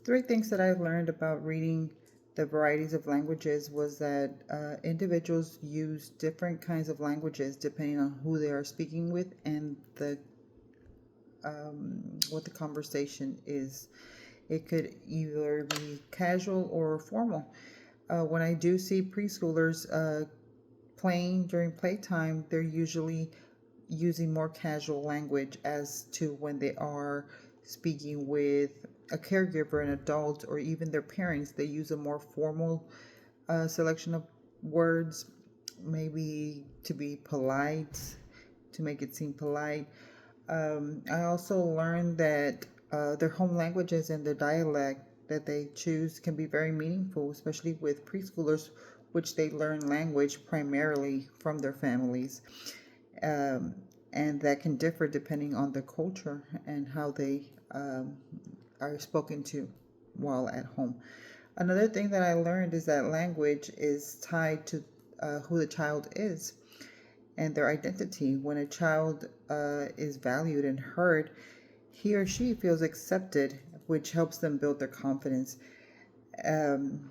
Three things that I learned about reading the varieties of languages was that individuals use different kinds of languages depending on who they are speaking with and the what the conversation is. It could either be casual or formal. When I do see preschoolers playing during playtime, they're usually using more casual language as to when they are speaking with a caregiver, an adult, or even their parents. They use a more formal selection of words, maybe to be polite, to make it seem polite. I also learned that their home languages and their dialect that they choose can be very meaningful, especially with preschoolers, which they learn language primarily from their families. Um, and that can differ depending on the culture and how they are spoken to while at home. Another thing that I learned is that language is tied to who the child is and their identity. When a child is valued and heard, he or she feels accepted, which helps them build their confidence. Um,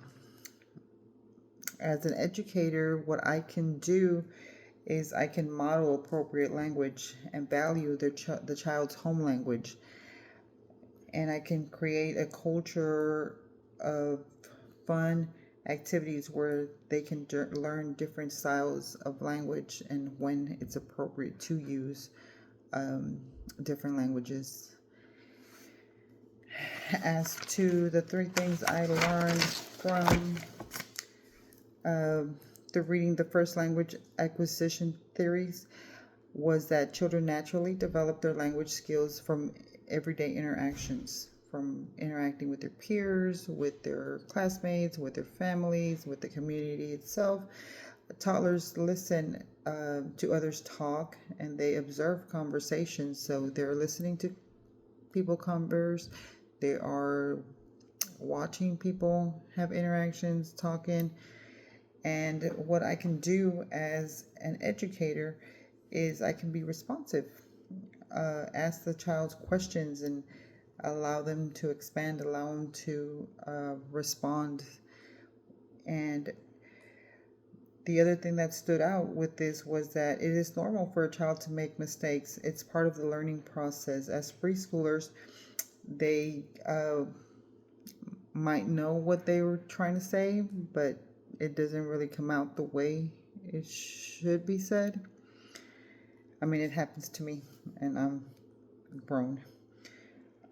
as an educator, what I can do is I can model appropriate language and value the child's home language. And I can create a culture of fun activities where they can learn different styles of language and when it's appropriate to use um, different languages. As to the three things I learned from uh, the reading the first language acquisition theories was that children naturally develop their language skills from everyday interactions, from interacting with their peers, with their classmates, with their families, with the community itself. Toddlers listen to others talk and they observe conversations, so they're listening to people converse, they are watching people have interactions, talking. And what I can do as an educator is I can be responsive, ask the child questions and allow them to expand, allow them to respond. And the other thing that stood out with this was that it is normal for a child to make mistakes. It's part of the learning process. As preschoolers, they might know what they were trying to say, but it doesn't really come out the way it should be said. I mean, it happens to me, and I'm grown.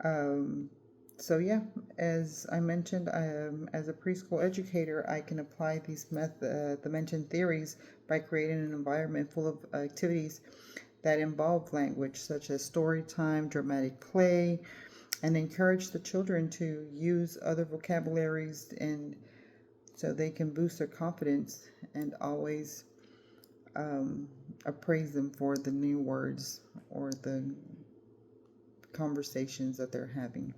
Um, so yeah, as I mentioned, as a preschool educator, I can apply the mentioned theories by creating an environment full of activities that involve language, such as story time, dramatic play, and encourage the children to use other vocabularies and so they can boost their confidence and always appraise them for the new words or the conversations that they're having.